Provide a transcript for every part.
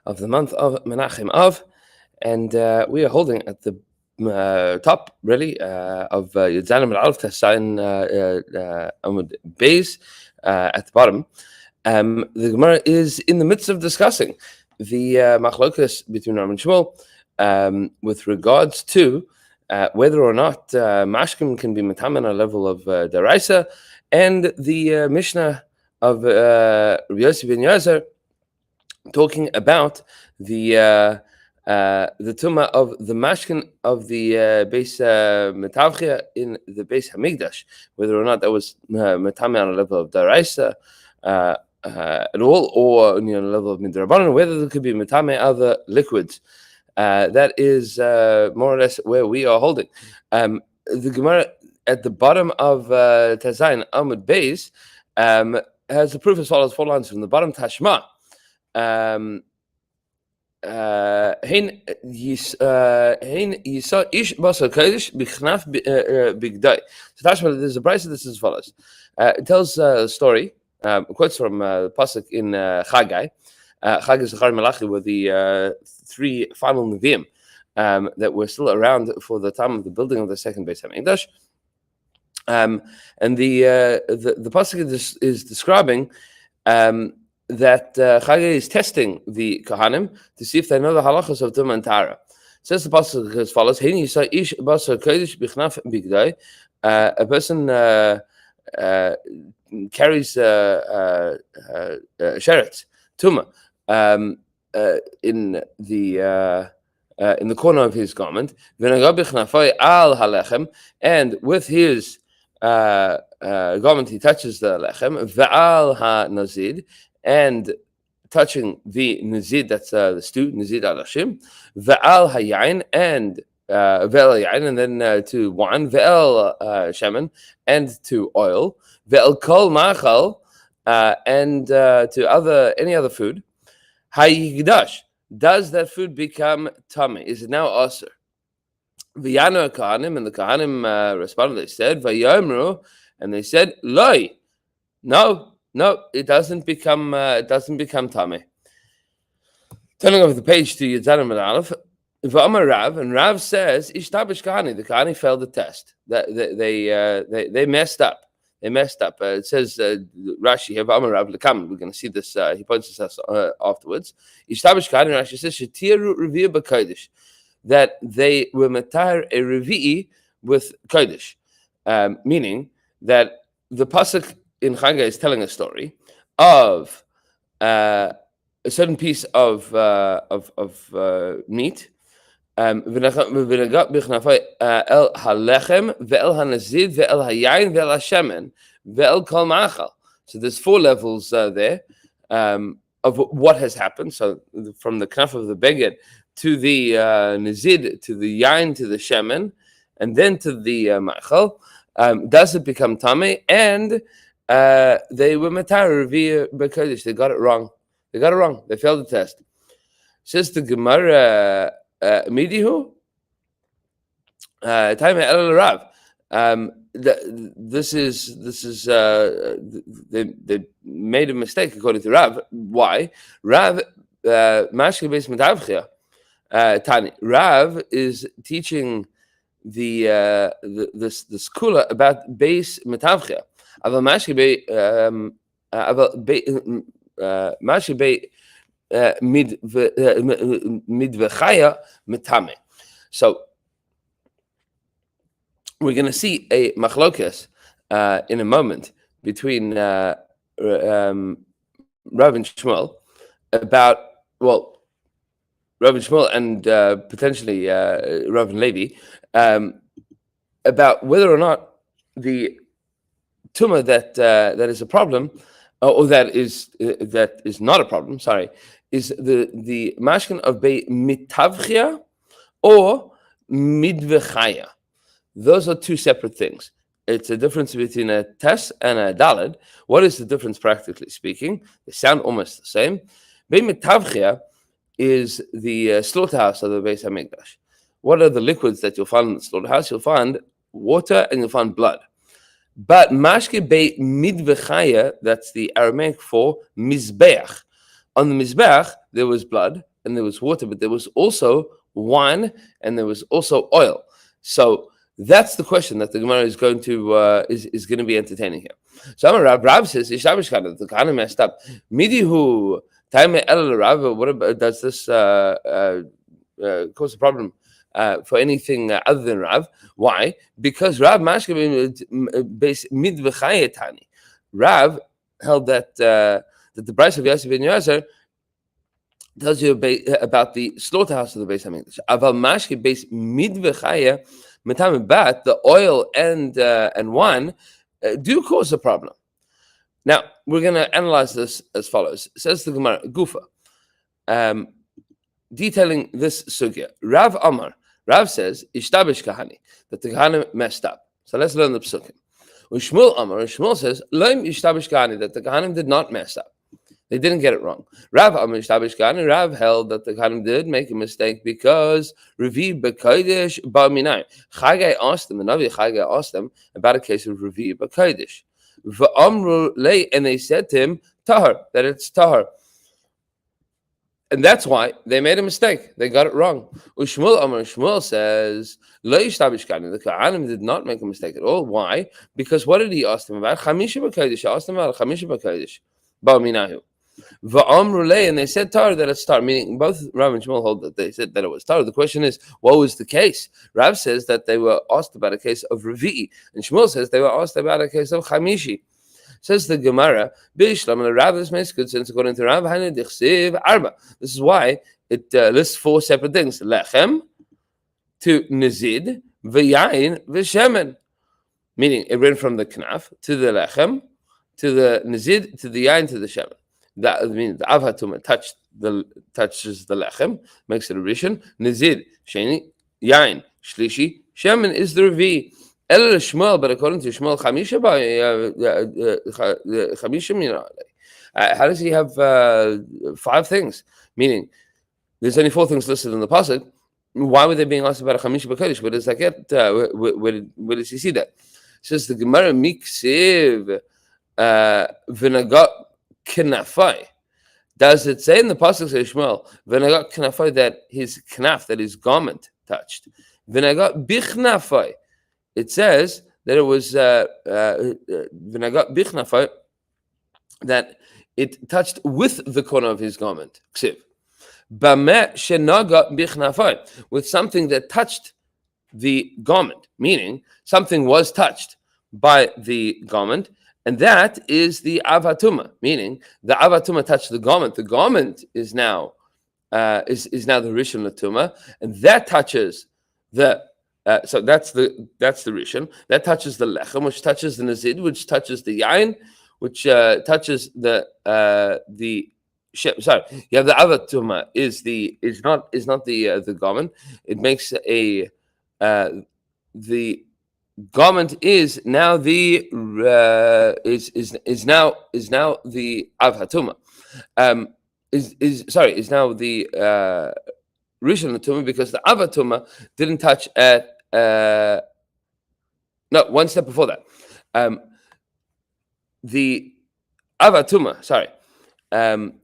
of the month of Menachem Av, and we are holding at the top, really, of Yud Zayin Amud Aleph Tesayin Amud Beis at the bottom. The Gemara is in the midst of discussing the machlokas between Rav and Shmuel with regards to whether or not mashkim can be matam on a level of daraisa, and the Mishnah of Rabbi Yossi ben Yozer talking about the tuma of the mashkin of the Beis Metavchia in the Beis Hamikdash, whether or not that was matam on a level of daraisa at all, or on a level of midrabanan, whether there could be matame other liquids. That is more or less where we are holding. The Gemara at the bottom of Tezayin Amud Beis has the proof as follows: 4 lines from the bottom. Tashma. Hein yisa ish basar kodesh bichnaf bigdai. So Tashma, there's a brayso that says as follows. It tells a story. Quotes from pasuk in Chagai. Chagai, Zachar, Malachi were the 3 final Nevi'im that were still around for the time of the building of the second Beis Hamikdash. And the pasuk is describing that Chagai is testing the Kohanim to see if they know the halachas of Tumah and Tara. Says the pasuk as follows: Hein yisa ish basar kodesh bichnaf bigdai. A person carries sheretz tumah in the corner of his garment, and with his garment he touches the lechem, ve'al ha-nazid, and touching the nazid, that's the stew, nazid al-hashim, ve'al ha-yain, and ve'el yain, and then to wine, ve'el shemen, and to oil, ve'el kol machal, and to any other food. Hayigdash, does that food become tummy? Is it now aser? V'yanu Kohanim, and the Kohanim responded. They said, "Vayomru," and they said, "Loi, no, it doesn't become tummy." Turning over the page to Yud Zayin Amud Aleph, V'amar Rav, and Rav says, "Ishtabish Kohani." The Kohani failed the test. That they messed up. They messed up. It says Rashi here, V'amar Rav Lekam. We're going to see this. He points this out afterwards. Ishtabish Kohani. Rashi says, "Shetiru Revi'ah b'Kodesh," that they were matar a revi'i with kodesh, meaning that the pasuk in Chagai is telling a story of a certain piece of meat. El halechem ve'el hanazid ve'el hayayin ve'el hashemen ve'el kol ma'achal. So there's 4 levels there of what has happened. So from the knaf of the beged to the nazid, to the yain, to the shemen, and then to the ma'achal. Does it become tameh? And they were matar revi'ah b'kodesh. They got it wrong. They failed the test. Says the Gemara, midihu time el Rav. This is they made a mistake according to Rav. Why? Rav mashke beis metavchia. Tani, Rav is teaching the skula about beis metavchia. Aval mashke be midvechaya metame. So we're going to see a machlokas in a moment between Rav and Shmuel about, well, Rav and Shmuel and potentially Rav and Levi about whether or not the tumah that is a problem, or that is not a problem. Sorry, is the mashkin of be mitavchia or midvechaya. Those are 2 separate things. It's a difference between a tes and a daled. What is the difference practically speaking? They sound almost the same. Be mitavchia is the slaughterhouse of the Beis Hamikdash. What are the liquids that you'll find in the slaughterhouse? You'll find water and you'll find blood. But mashke be midvechaya, that's the Aramaic for mizbeach. On the mizbeach there was blood, and there was water, but there was also wine and there was also oil. So that's the question that the Gemara is going to be entertaining here. So Rav says, Ishtabishkana, the Kahana messed up. Midihu Taime El Rav, what about, does this cause a problem for anything other than Rav? Why? Because Rav Mashke base midv'chayetani. Rav held that the price of Yosef ben Yozer tells you about the slaughterhouse of the Beis Hamikdash. Aval mashke base midv'chaya metam bat, the oil and wine do cause a problem. Now we're going to analyze this as follows. It says the Gemara Gufa, detailing this sugya. Rav Amar, Rav says ishtabish kahani, that the kahana messed up. So let's learn the psukim. Shmuel Amar, Shmuel says loim ishtabish kahani, that the kahanim did not mess up. They didn't get it wrong. Rav Amar ishtabish kahani, Rav held that the kahanim did make a mistake because Revi b'kodesh ba'minai. Chagai asked them, the Navi Chagai asked them about a case of Revi b'kodesh. V'amru lei, and they said to him tahar, that it's tahar. And that's why they made a mistake. They got it wrong. Ushmuel Amar, Shmuel says, Lo yishtabish kahani, the Kahanim did not make a mistake at all. Why? Because what did he ask them about? Chamisha b'kodesh. He asked them about Chamisha b'kodesh. Ba'minahu. V'amru lei, and they said tar, that it's tar. Meaning both Rav and Shmuel hold that they said that it was tar. The question is, what was the case? Rav says that they were asked about a case of Revi'i, and Shmuel says they were asked about a case of Chamishi. Says the Gemara, Bishlam, and Rav, this makes good sense according to Rav. This is why it lists four separate things: lechem, to nizid, v'yayin, v'shemen. Meaning it ran from the knaf to the lechem, to the nizid, to the yayin, to the shemen. That means the avhatuma touches the lechem, makes it a rishon. Nizid, sheni, yayin, shlishi, shemen is the revi. El Shmuel, but according to Shmuel, chamisha. How does he have 5 things? Meaning, there's only 4 things listed in the pasuk. Why were they being asked about a chamisha b'kodesh? Where does that get? Where does he see that? It says the Gemara miksiv v'nagat knafai. Does it say in the pasuk of Shmuel v'nagat knafai that his knaf, that his garment, touched? V'nagat bichnafai. It says that it was v'nagat bichnafai, that it touched with the corner of his garment. Ksiv. B'meh shenagat bichnafai, with something that touched the garment, meaning something was touched by the garment, and that is the avatuma, meaning the avatuma touched the garment. The garment is now is now the rishon latuma, and that touches the. So that's the rishon that touches the lechem, which touches the nazid, which touches the yain, which touches the sorry, yeah, the avatuma is not the garment. It makes a the garment is now the is now the avhatuma. Is now the rishon latuma, because the avatuma didn't touch at one step before that. The avatuma,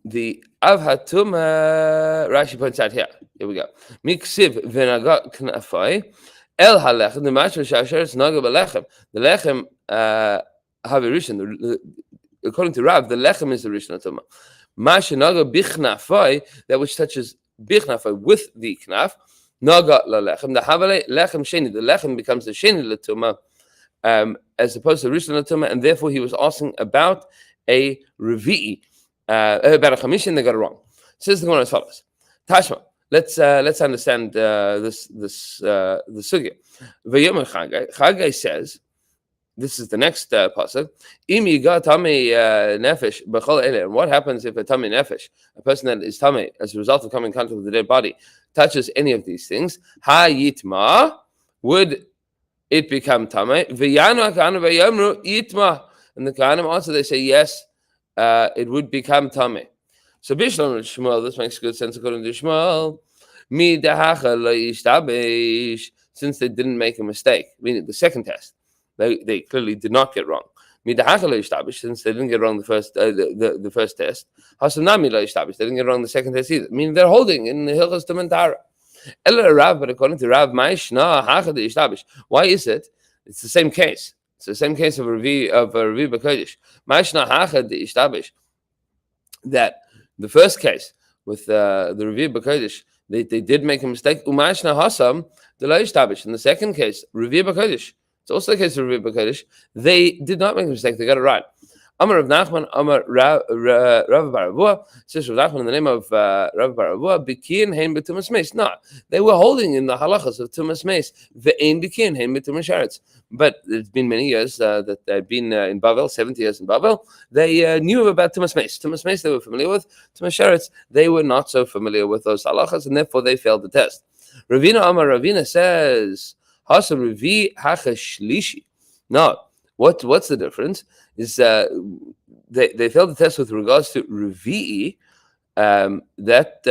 the avhatuma, Rashi points out here. Here we go. Miksiv v'nagat knafai el halechem, the mashma shasher is naga b'lechem. The lechem have a rishon. According to Rav, the lechem is the rishon latuma. Masha naga bichnafai, that which touches bichnafai with the knaf. Naga la lechem. The havale lechem sheni. The lechem becomes the sheni latuma, as opposed to rishon latuma, and therefore he was asking about a revi'i, about a chamishin. They got it wrong. Says the Gemara as follows. Tashma. Let's understand the sugya. Yomi Chagai says, this is the next pasuk. Im yiga tamei nefesh b'chol ele. And what happens if a tamei nefesh, a person that is tamei as a result of coming in contact with the dead body, touches any of these things? Ha yitma, would it become tamei? V'yanu hakanu v'yomru yitma. And the Kohanim answer, they say yes, it would become tamei. So Bishlam and Shmuel, this makes good sense according to Shmuel. Mi dahacha lo yishtabesh, since they didn't make a mistake, meaning the second test. They clearly did not get wrong. Since they didn't get wrong the first test, Hasanami lo ishtabish, they didn't get wrong the second test either. Meaning they're holding in the Hilchos Tamantara. Ella Rav, but according to Rav, Maishna Hachad ishtabish. Why is it? It's the same case. It's the same case of a Revi B'Kodesh. Maishna Hachad ishtabish. That the first case with the Revi B'Kodesh, they did make a mistake. U'Maishna Hasam the lo ishtabish. In the second case, Revi B'Kodesh. It's also the case of Revi B'Kodesh. They did not make a mistake. They got it right. Amar Rav Nachman, Amar Rav Baravua, says Rav Nachman in the name of Rav Baravua, Bikin Hein B'Tumas Meis. No, they were holding in the halachas of Tumas Meis, Ve'ein Bikin Hein B'Tumas Sheretz. But it's been many years that they've been in Bavel, 70 years in Bavel. They knew about Tumas Meis. Tumas Meis they were familiar with. Tumas Sheretz they were not so familiar with those halachas, and therefore they failed the test. Ravina Amar Ravina says, Hasa Revi Hacha Shlishi. No, what's the difference? Is they failed the test with regards to Revi'i, that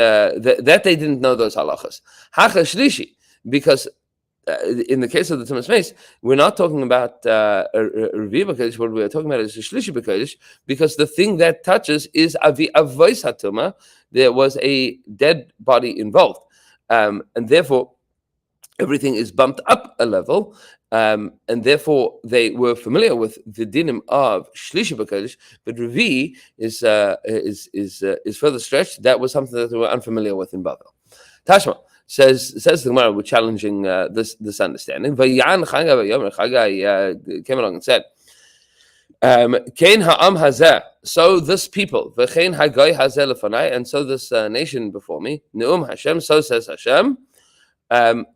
they didn't know those halachas. Hacha Shlishi, because in the case of the Tumas Meis, we're not talking about Revi'i B'Kodesh. What we're talking about is a Shlishi B'Kodesh, because the thing that touches is Avi Avois HaTumah. There was a dead body involved, and therefore everything is bumped up a level, and therefore they were familiar with the dinim of Shlishi B'Kodesh, but Revi is further stretched. That was something that they were unfamiliar with in Bavel. Tashma says the Gemara, we're challenging this understanding. Vayan Chagai came along and said, Kain ha'am hazeh, so this people, v'chein hagoy hazeh lefanai, and so this nation before me, Neum Hashem, so says Hashem.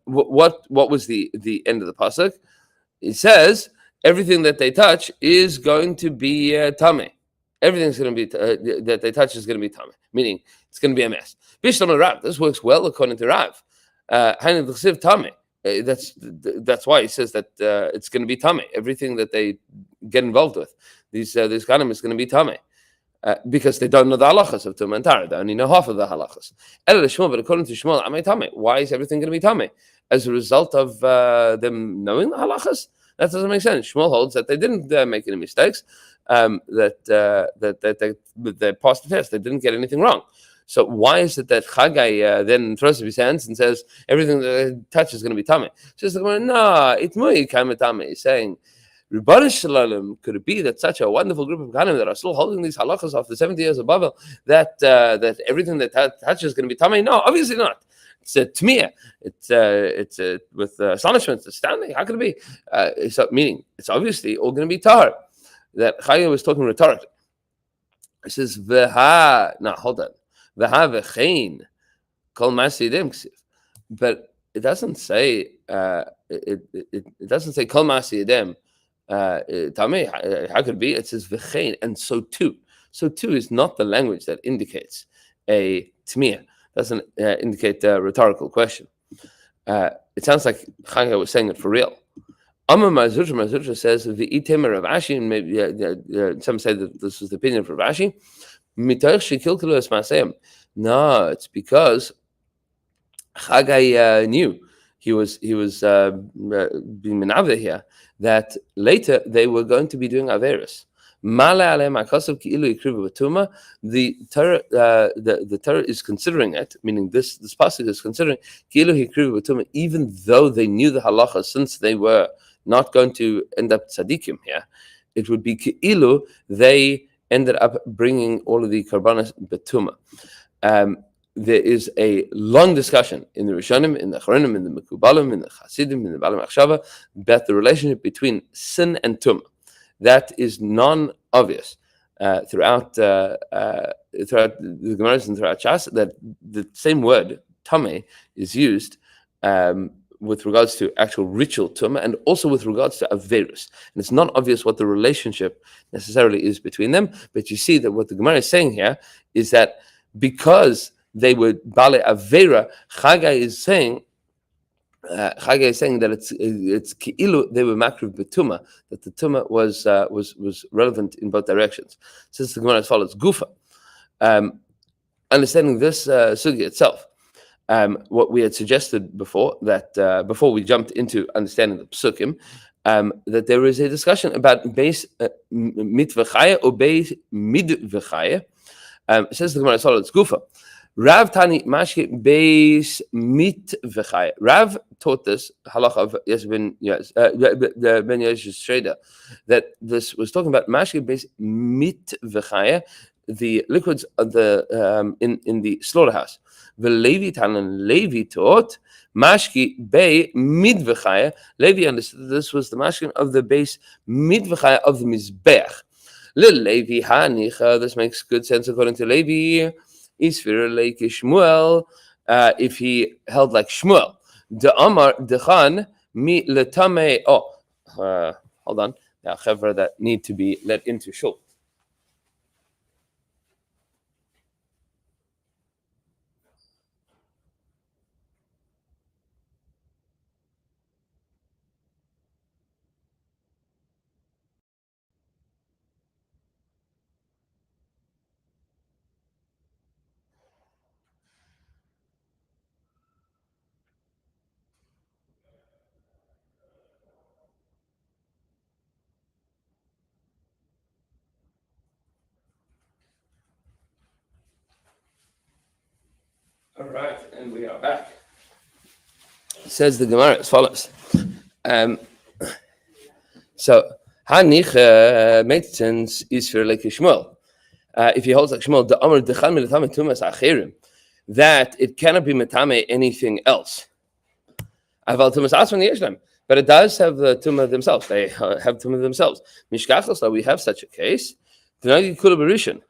What was the end of the pasuk? It says everything that they touch is going to be tameh. Everything's going to be that they touch is going to be tameh, meaning it's going to be a mess. Bishlam Rav, this works well according to Rav. Tameh. That's why he says that it's going to be tameh. Everything that they get involved with, these ganim is going to be tameh. Because they don't know the halachas of Tumah and Tara. They only know half of the halachas. But according to Shmuel, Amei Tameh. Why is everything going to be Tameh? As a result of them knowing the halachas? That doesn't make sense. Shmuel holds that they didn't make any mistakes, that they passed the test. They didn't get anything wrong. So why is it that Chagai then throws up his hands and says everything that they touch is going to be Tameh? Says no, itmui kamet Tameh. He's saying, Rebbeinu Shalom, could it be that such a wonderful group of Ghanim that are still holding these halachas after 70 years of Bavel, that everything that touches is going to be tamei? No, obviously not. It's a tmiyah. It's with astonishment. It's astounding. How could it be? Meaning, it's obviously all going to be tahar. That Chaya was talking rhetorically. He says, V'ha, no, hold on. V'ha v'chein kol masidim ksiv. But it doesn't say, it doesn't say kol masidim. Tameh, how could it be? It says v'chein, and so too. So too is not the language that indicates a tmiyah. Doesn't indicate a rhetorical question. It sounds like Changa was saying it for real. Amma Mazurja says v'item Rav Ashi, and maybe some say that this was the opinion of Rav Ashi. Mitoch shekilkelu es maseim. No, it's because Chagai knew he was being menaveh here, that later they were going to be doing averos. The Torah is considering it, meaning this passage is considering even though they knew the halacha, since they were not going to end up tzaddikim here, it would be ki'ilu they ended up bringing all of the karbanos betuma. There is a long discussion in the Rishonim, in the Achronim, in the Mekubalim, in the Chasidim, in the Balam Achshava about the relationship between sin and tumah. That is non-obvious throughout the Gemaras and throughout Shas, that the same word tameh is used with regards to actual ritual tumah and also with regards to averus. And it's not obvious what the relationship necessarily is between them, but you see that what the Gemara is saying here is that because they were bale avera, Chagai is saying that it's ki'ilu they were makriv betuma, that the tuma was relevant in both directions. Since the Gemara as follows: Gufa, understanding this sugya itself, what we had suggested before, that before we jumped into understanding the psukim, that there is a discussion about Beis Mitvachaya or Beis Midvachaya. It says the Gemara, it's Gufa. Rav Tani Mashke Beis Mitvachaya. Rav taught this halacha of Ben Yesh Shreda, that this was talking about Mashke Beis Mitvachaya, the liquids of the in the slaughterhouse. The Levi Tanan Levi taught Mashki Bei Midvachaya. Levi understood this was the mashkin of the base Midvachaya of the Mizbech. Lil Levi Hanicha. This makes good sense according to Levi. Isfir Leiki Shmuel. If he held like Shmuel, the Amar Dechan Mi Letame. Hold on. Now, Chevra that need to be let into shul. All right, and we are back. Says the Gemara as follows. So, Hanich makes sense is for like Shmuel. If he holds like Shmuel, the Amr Dechan Milatame Tumas Achirim, that it cannot be Matame anything else. Aval Tumas Asman Yeshlem, but it does have the Tumah themselves. They have Tumah themselves. Mishkachos, so we have such a case. Denagi Kula Barishan,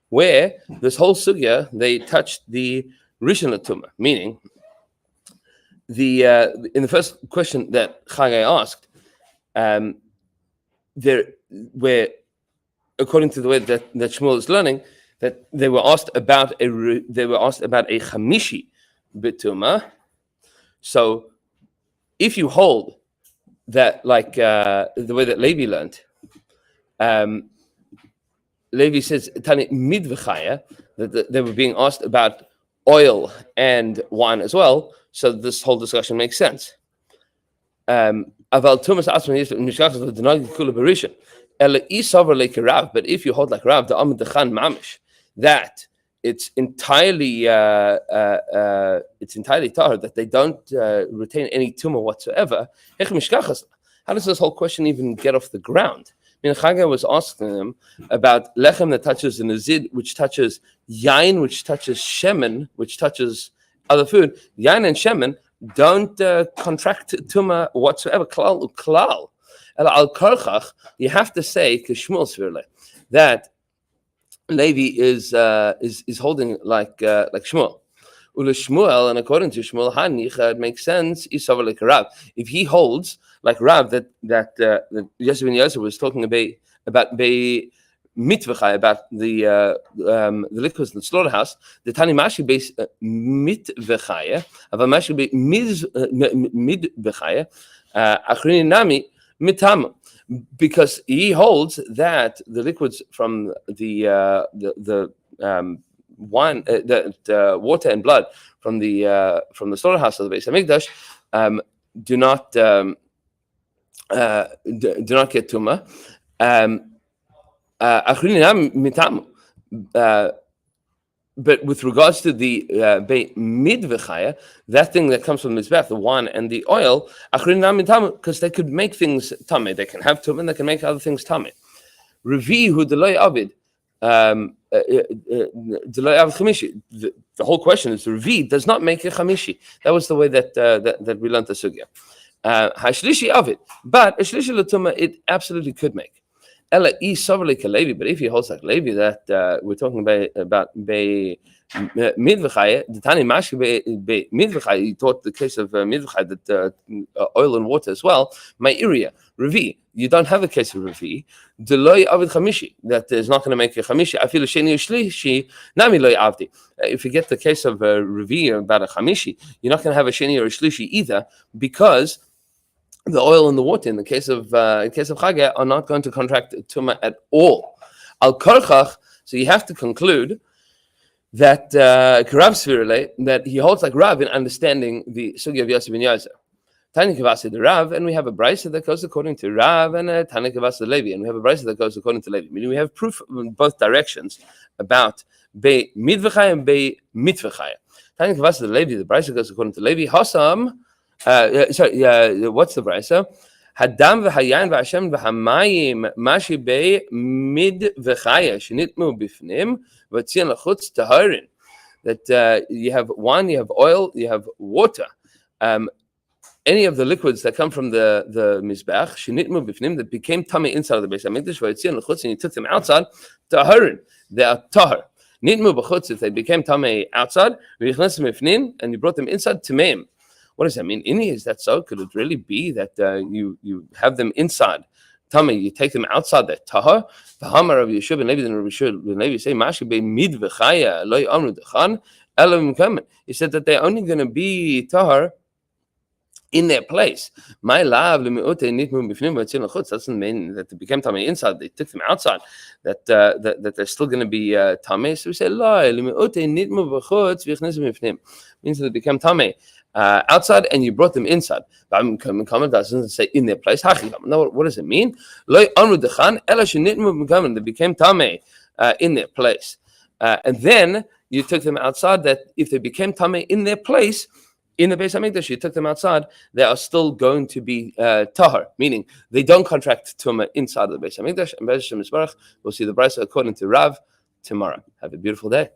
where this whole sugya they touched the Rishon Tumah, meaning the in the first question that Chagai asked, there where according to the way that Shmuel is learning, that they were asked about a chamishi bituma. So if you hold that like the way that Levi learned, Levi says Tani midv'chaya, that they were being asked about oil and wine as well. So this whole discussion makes sense. But if you hold like Rav, the Amud Dechan Mamish, that it's entirely tahar, that they don't retain any tumor whatsoever. How does this whole question even get off the ground? I mean, Chagai was asking them about lechem that touches the nazid, which touches yain, which touches shemen, which touches other food. Yain and shemen don't contract tumah whatsoever. Klal. Al karchach, you have to say kishmul svirle that Levi is holding like Shmuel. Ula Shmuel, and according to Shmuel, it makes sense. Isav like Rav. If he holds like Rav that Yosef ben Yosef was talking about be mitvachai, about the liquids in the slaughterhouse, the Tani Mashi base mitvachaya, ava Mashi be midvachaya, achrini nami mitam, because he holds that the liquids from the wine, the water and blood from the slaughterhouse of the Beis Hamikdash do not get tumah. But with regards to the midvechaya, that thing that comes from mizbech, the wine and the oil, because they could make things tameh. They can have tumah and they can make other things tameh. Revi hu delay avid. The whole question is Revi does not make a chamishi. That was the way that we learned the sugya. Hashlishi of it, but a shlishi latuma it absolutely could make. Ella e sovereignly Levi, but if he holds like Levi, that we're talking about be midvechaya, the Tani Mashi be midvechaya. He taught the case of midvechaya that oil and water as well. My area Revi. You don't have a case of Revi. Deloy avid chamishi, that is not going to make a chamishi. I feel a sheni shlishi nami loy avdi. If you get the case of Revi about a chamishi, you're not going to have a sheni or a shlishi either, because the oil and the water in the case of Chagah are not going to contract tumah at all. Al karchach, so you have to conclude that Rav Svirle, that he holds like Rav in understanding the sugya of Yosef ben Yosef. Tani Kavasi the Rav, and we have a brisa that goes according to Rav, and a Tani Kavasi the Levi, and we have a brisa that goes according to Levi. Meaning we have proof in both directions about Be Midvechaya and Be Mitvechaya. Tani Kavasi the Levi, the brisa goes according to Levi. Hasam, what's the brisa? Hadam v'hayan v'Hashem v'hamayim mashi Be Midvechaya shenitmu bifnim v'tzion lachutz taharin. That you have wine, you have oil, you have water. Any of the liquids that come from the mizbech, shenitmu bifnim, that became tamei inside of the Beis Hamikdash, v'yitzion lechutz, and you took them outside, taharin, they are tahar. Nitmu b'chutz, if they became tamei outside, v'yichnesem bifnim, and you brought them inside, tameim. What does that mean? Is that so? Could it really be that you have them inside tamei, you take them outside, they're tahar? V'hamar Rav Yeshua ben Levi, and Rav Yeshua ben Levi say, mashi be mid v'chaya, lo yamru dechan, elam kamen. He said that they're only going to be tahar in their place. My love, doesn't mean that they became tamei inside. They took them outside. That they're still going to be tamei. So we say means that they became tamei outside, and you brought them inside. Comment doesn't say in their place. No, what does it mean? They became tamei in their place, and then you took them outside. That if they became tamei in their place, in the Beis Hamikdash, you took them outside, they are still going to be tahar, meaning they don't contract tumah inside of the Beis Hamikdash. And Beis Hashem Yisbarach, we'll see the brisa according to Rav tomorrow. Have a beautiful day.